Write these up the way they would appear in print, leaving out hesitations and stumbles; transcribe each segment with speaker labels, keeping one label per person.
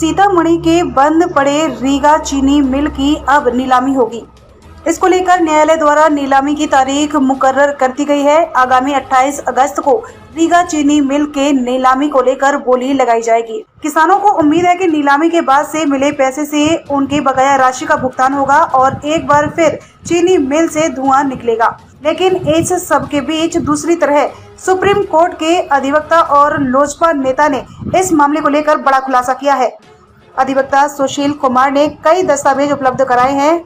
Speaker 1: सीतामढ़ी के बंद पड़े रीगा चीनी मिल की अब नीलामी होगी। इसको लेकर न्यायालय द्वारा नीलामी की तारीख मुकर्रर कर दी गई है। आगामी 28 अगस्त को रीगा चीनी मिल के नीलामी को लेकर बोली लगाई जाएगी। किसानों को उम्मीद है कि नीलामी के बाद से मिले पैसे से उनकी बकाया राशि का भुगतान होगा और एक बार फिर चीनी मिल से धुआं निकलेगा। लेकिन इस सब के बीच दूसरी तरह सुप्रीम कोर्ट के अधिवक्ता और लोजपा नेता ने इस मामले को लेकर बड़ा खुलासा किया है। अधिवक्ता सुशील कुमार ने कई दस्तावेज उपलब्ध कराए हैं,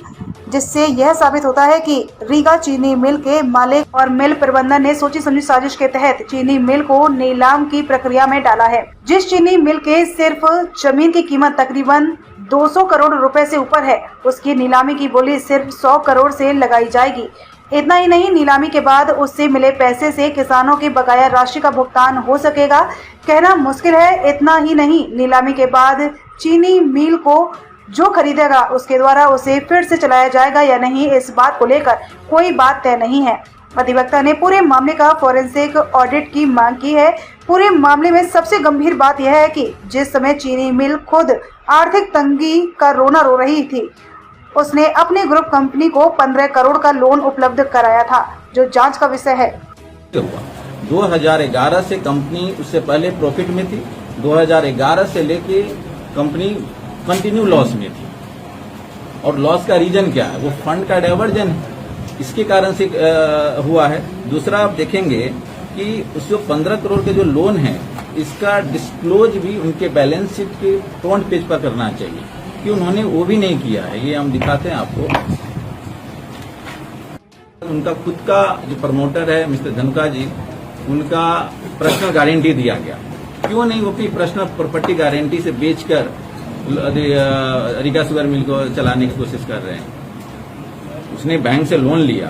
Speaker 1: जिससे यह साबित होता है कि रीगा चीनी मिल के मालिक और मिल प्रबंधन ने सोची समझी साजिश के तहत चीनी मिल को नीलाम की प्रक्रिया में डाला है। जिस चीनी मिल के सिर्फ जमीन की कीमत तकरीबन 200 करोड़ रुपए से ऊपर है, उसकी नीलामी की बोली सिर्फ 100 करोड़ से लगाई जाएगी। इतना ही नहीं, नीलामी के बाद उससे मिले पैसे से किसानों की बकाया राशि का भुगतान हो सकेगा। कहना मुश्किल है। इतना ही नहीं, नीलामी के बाद चीनी मिल को जो खरीदेगा उसके द्वारा उसे फिर से चलाया जाएगा या नहीं, इस बात को लेकर कोई बात तय नहीं है। अधिवक्ता ने पूरे मामले का फॉरेंसिक ऑडिट की मांग की है। पूरे मामले में सबसे गंभीर बात यह है कि जिस समय चीनी मिल खुद आर्थिक तंगी का रोना रो रही थी, उसने अपने ग्रुप कंपनी को 15 करोड़ का लोन उपलब्ध कराया था, जो जांच का विषय है।
Speaker 2: 2011 से कंपनी उससे पहले प्रॉफिट में थी। 2011 से लेके कंपनी कंटिन्यू लॉस में थी। और लॉस का रीजन क्या है? वो फंड का डाइवर्जन है, इसके कारण से हुआ है। दूसरा आप देखेंगे कि उस जो 15 करोड़ के जो लोन है, इसका डिस्क्लोज भी उनके बैलेंस शीट के फ्रंट पेज पर करना चाहिए, कि उन्होंने वो भी नहीं किया है। ये हम दिखाते हैं आपको। उनका खुद का जो प्रमोटर है मिस्टर धनुका जी, उनका पर्सनल गारंटी दिया गया। क्यों नहीं वो अपनी पर्सनल प्रॉपर्टी गारंटी से बेचकर रीगा शुगर मिल को चलाने की कोशिश कर रहे हैं? उसने बैंक से लोन लिया,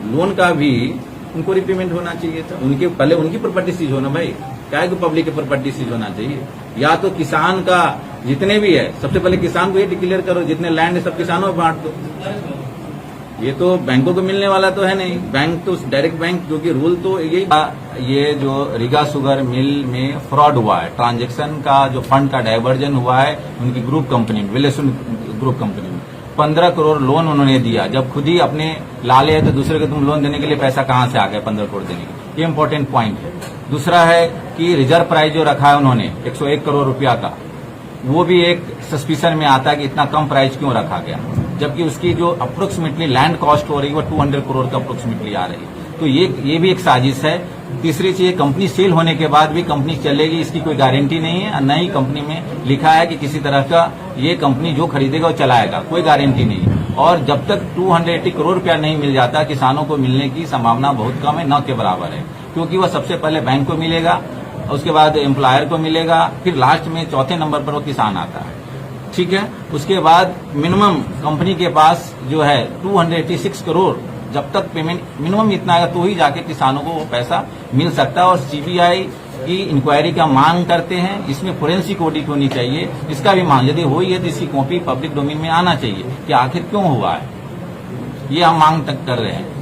Speaker 2: लोन का भी उनको रिपेमेंट होना चाहिए था। उनके पहले उनकी प्रॉपर्टी सीज होना, भाई क्या है कि पब्लिक की प्रॉपर्टी सीज होना चाहिए। या तो किसान का जितने भी है, सबसे पहले किसान को ये डिक्लेयर करो, जितने लैंड है सब किसानों में बांट दो। ये तो बैंकों को मिलने वाला तो है नहीं। बैंक तो डायरेक्ट बैंक, क्योंकि रूल तो यही। ये जो रीगा शुगर मिल में फ्रॉड हुआ है, ट्रांजैक्शन का जो फंड का डाइवर्जन हुआ है उनकी ग्रुप कंपनी में, विलेसुन ग्रुप कंपनी में 15 करोड़ लोन उन्होंने दिया। जब खुद ही अपने लाले है तो दूसरे को तुम लोन देने के लिए पैसा कहां से आ गया 15 करोड़ देने के लिए? ये इंपॉर्टेंट पॉइंट है। दूसरा है कि रिजर्व प्राइस जो रखा है उन्होंने 101 करोड़ रुपया का, वो भी एक सस्पिशन में आता है कि इतना कम प्राइस क्यों रखा गया, जबकि उसकी जो अप्रोक्सीमेटली लैंड कॉस्ट हो रही है वो 200 करोड़ का अप्रोक्सीमेटली आ रही है। तो ये भी एक साजिश है। तीसरी चीज, कंपनी सेल होने के बाद भी कंपनी चलेगी, इसकी कोई गारंटी नहीं है। न ही कंपनी में लिखा है कि किसी तरह का ये कंपनी जो खरीदेगा वो चलाएगा, कोई गारंटी नहीं है। और जब तक 280 करोड़ रुपया नहीं मिल जाता, किसानों को मिलने की संभावना बहुत कम है, न के बराबर है। क्योंकि वह सबसे पहले बैंक को मिलेगा, उसके बाद एम्प्लॉयर को मिलेगा, फिर लास्ट में चौथे नंबर पर वो किसान आता है। ठीक है, उसके बाद मिनिमम कंपनी के पास जो है 286 करोड़, जब तक पेमेंट मिनिमम इतना आएगा तो ही जाके किसानों को वो पैसा मिल सकता है। और सीबीआई की इंक्वायरी का मांग करते हैं, इसमें फोरेंसिक ऑडिट होनी चाहिए, इसका भी मांग यदि हुई है तो इसकी कॉपी पब्लिक डोमेन में आना चाहिए कि आखिर क्यों हुआ है। ये हम मांग तक कर रहे हैं।